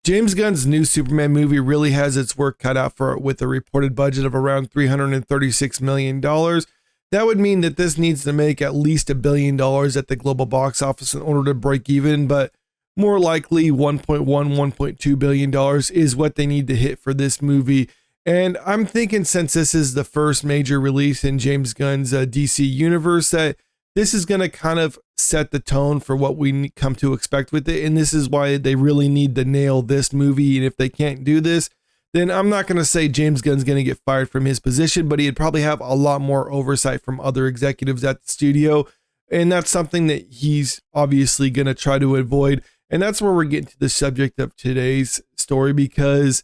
James Gunn's new Superman movie really has its work cut out for it with a reported budget of around $336 million. That would mean that this needs to make at least $1 billion at the global box office in order to break even, but more likely $1.2 billion is what they need to hit for this movie. And I'm thinking, since this is the first major release in James Gunn's DC universe, that this is going to kind of set the tone for what we come to expect with it. And this is why they really need to nail this movie. And if they can't do this, then I'm not going to say James Gunn's going to get fired from his position, but he'd probably have a lot more oversight from other executives at the studio. And that's something that he's obviously going to try to avoid. And that's where we're getting to the subject of today's story, because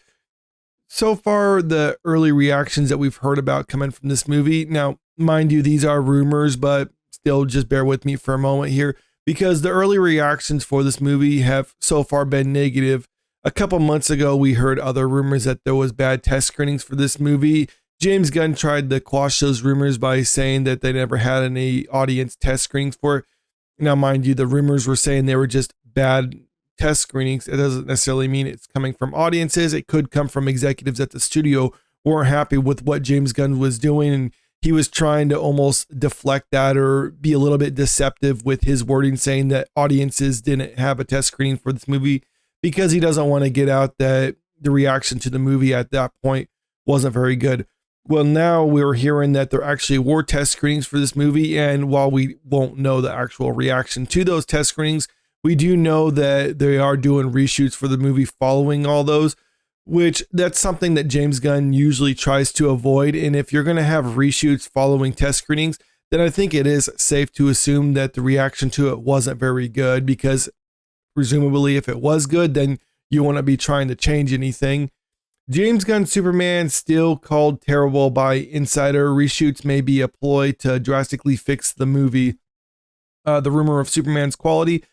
so far the early reactions that we've heard about coming from this movie, now, mind you, these are rumors, but still just bear with me for a moment here, because the early reactions for this movie have so far been negative. A couple months ago, we heard other rumors that there was bad test screenings for this movie. James Gunn tried to quash those rumors by saying that they never had any audience test screenings for it. Now, mind you, the rumors were saying they were just bad test screenings. It doesn't necessarily mean it's coming from audiences. It could come from executives at the studio who weren't happy with what James Gunn was doing, and he was trying to almost deflect that or be a little bit deceptive with his wording, saying that audiences didn't have a test screening for this movie because he doesn't want to get out that the reaction to the movie at that point wasn't very good. Well, now we're hearing that there actually were test screenings for this movie, and while we won't know the actual reaction to those test screenings, we do know that they are doing reshoots for the movie following all those, which that's something that James Gunn usually tries to avoid. And if you're going to have reshoots following test screenings, then I think it is safe to assume that the reaction to it wasn't very good, because presumably if it was good, then you won't be trying to change anything. James Gunn's Superman still called terrible by Insider. Reshoots may be a ploy to drastically fix the movie. The rumor of Superman's quality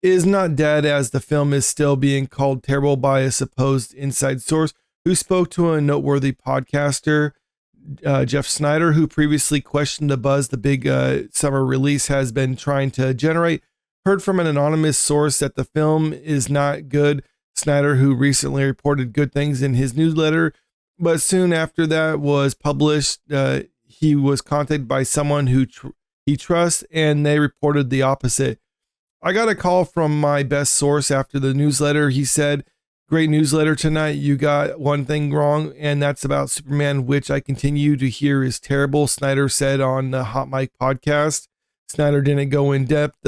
is not dead, as the film is still being called terrible by a supposed inside source who spoke to a noteworthy podcaster, Jeff Snyder, who previously questioned the buzz the big summer release has been trying to generate, heard from an anonymous source that the film is not good. Snyder, who recently reported good things in his newsletter, but soon after that was published, he was contacted by someone who he trusts, and they reported the opposite. I got a call from my best source after the newsletter. He said, "Great newsletter tonight. You got one thing wrong, and that's about Superman, which I continue to hear is terrible," Snyder said on the Hot Mic podcast. Snyder didn't go in depth,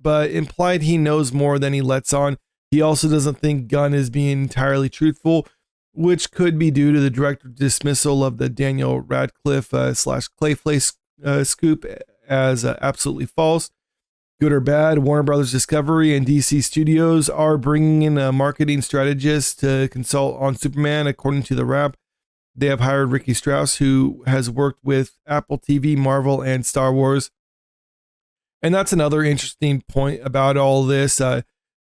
but implied he knows more than he lets on. He also doesn't think Gunn is being entirely truthful, which could be due to the director's dismissal of the Daniel Radcliffe / Clayface scoop as absolutely false. Good or bad, Warner Brothers Discovery and DC Studios are bringing in a marketing strategist to consult on Superman, according to The Wrap. They have hired Ricky Strauss, who has worked with Apple TV, Marvel, and Star Wars. And that's another interesting point about all this.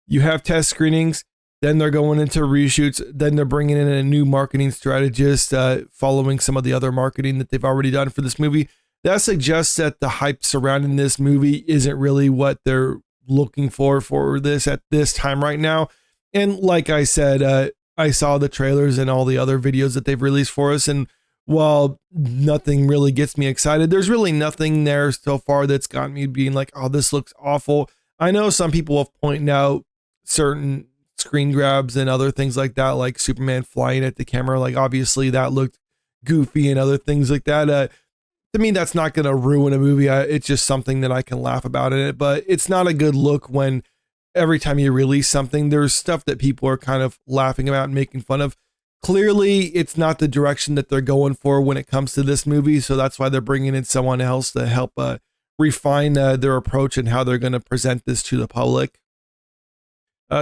You have test screenings, then they're going into reshoots, then they're bringing in a new marketing strategist, following some of the other marketing that they've already done for this movie. That suggests that the hype surrounding this movie isn't really what they're looking for this at this time right now. And like I said, I saw the trailers and all the other videos that they've released for us, and while nothing really gets me excited, there's really nothing there so far that's got me being like, oh, this looks awful. I know some people have pointed out certain screen grabs and other things like that, like Superman flying at the camera. Like, obviously that looked goofy and other things like that. To me, that's not going to ruin a movie. It's just something that I can laugh about in it, but it's not a good look when every time you release something, there's stuff that people are kind of laughing about and making fun of. Clearly, it's not the direction that they're going for when it comes to this movie, so that's why they're bringing in someone else to help refine their approach and how they're going to present this to the public.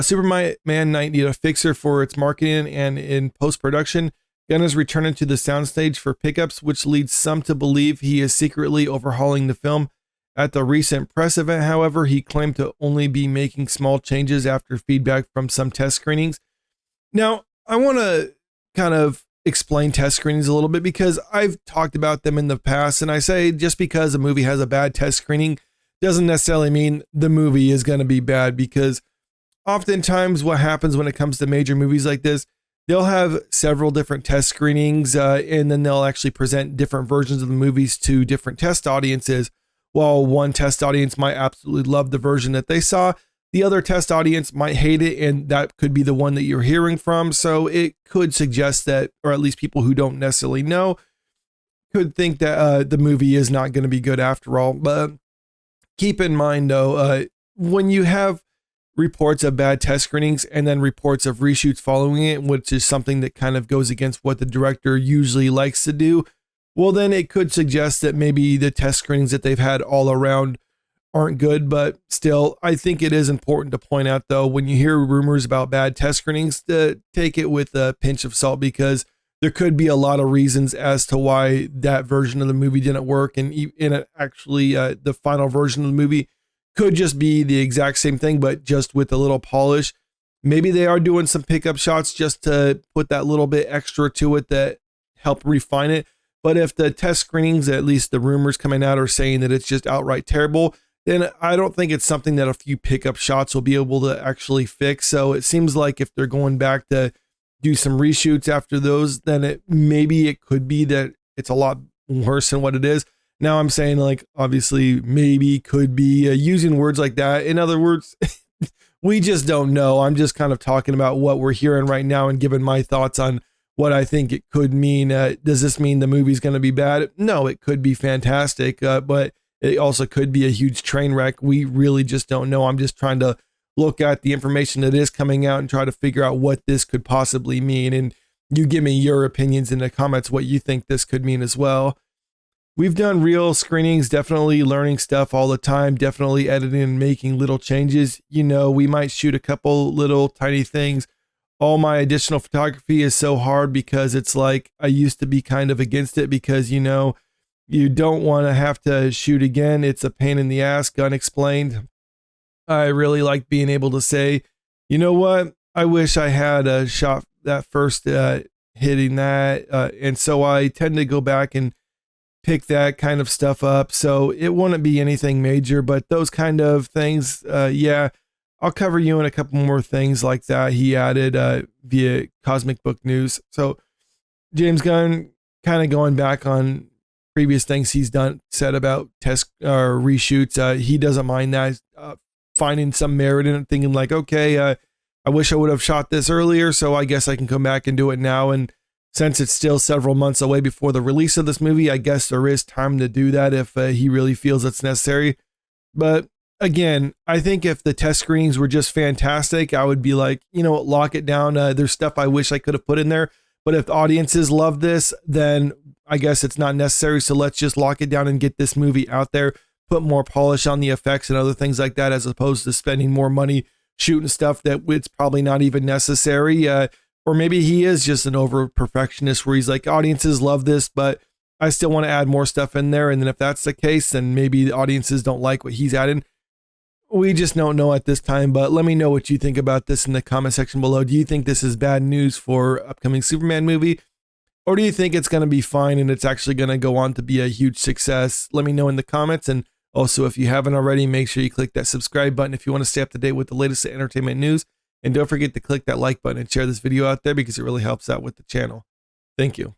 Superman might need a fixer for its marketing and in post-production. Gunn is returning to the soundstage for pickups, which leads some to believe he is secretly overhauling the film. At the recent press event, however, he claimed to only be making small changes after feedback from some test screenings. Now, I want to kind of explain test screenings a little bit, because I've talked about them in the past, and I say just because a movie has a bad test screening doesn't necessarily mean the movie is going to be bad, because oftentimes what happens when it comes to major movies like this, they'll have several different test screenings, and then they'll actually present different versions of the movies to different test audiences. While one test audience might absolutely love the version that they saw, the other test audience might hate it, and that could be the one that you're hearing from. So it could suggest that, or at least people who don't necessarily know could think that the movie is not going to be good after all. But keep in mind, though, when you have reports of bad test screenings and then reports of reshoots following it, which is something that kind of goes against what the director usually likes to do, well, then it could suggest that maybe the test screenings that they've had all around aren't good. But still, I think it is important to point out, though, when you hear rumors about bad test screenings, to take it with a pinch of salt, because there could be a lot of reasons as to why that version of the movie didn't work. And actually, the final version of the movie could just be the exact same thing, but just with a little polish. Maybe they are doing some pickup shots just to put that little bit extra to it that help refine it. But if the test screenings, at least the rumors coming out, are saying that it's just outright terrible, then I don't think it's something that a few pickup shots will be able to actually fix. So it seems like if they're going back to do some reshoots after those, then maybe it could be that it's a lot worse than what it is. Now I'm saying, like, obviously, maybe, could be, using words like that. In other words, we just don't know. I'm just kind of talking about what we're hearing right now and giving my thoughts on what I think it could mean. Does this mean the movie's going to be bad? No, it could be fantastic, but it also could be a huge train wreck. We really just don't know. I'm just trying to look at the information that is coming out and try to figure out what this could possibly mean. And you give me your opinions in the comments, what you think this could mean as well. We've done real screenings, definitely learning stuff all the time, definitely editing and making little changes. You know, we might shoot a couple little tiny things. All my additional photography is so hard because it's like I used to be kind of against it because, you know, you don't want to have to shoot again. It's a pain in the ass, Gunn explained. I really like being able to say, you know what, I wish I had shot that first hitting that. And so I tend to go back and pick that kind of stuff up. So it wouldn't be anything major, but those kind of things, yeah, I'll cover you in a couple more things like that. He added via Cosmic Book News. So James Gunn, kind of going back on previous things he's said about test or reshoots. He doesn't mind that, finding some merit in it, thinking like, okay, I wish I would have shot this earlier, so I guess I can come back and do it now. And since it's still several months away before the release of this movie, I guess there is time to do that if he really feels it's necessary. But again, I think if the test screenings were just fantastic, I would be like, you know, lock it down. There's stuff I wish I could have put in there. But if the audiences love this, then I guess it's not necessary. So let's just lock it down and get this movie out there, put more polish on the effects and other things like that, as opposed to spending more money shooting stuff that it's probably not even necessary. Or maybe he is just an over perfectionist where he's like, audiences love this, but I still want to add more stuff in there. And then if that's the case, then maybe the audiences don't like what he's adding. We just don't know at this time, but let me know what you think about this in the comment section below. Do you think this is bad news for upcoming Superman movie? Or do you think it's going to be fine and it's actually going to go on to be a huge success? Let me know in the comments. And also, if you haven't already, make sure you click that subscribe button if you want to stay up to date with the latest entertainment news. And don't forget to click that like button and share this video out there because it really helps out with the channel. Thank you.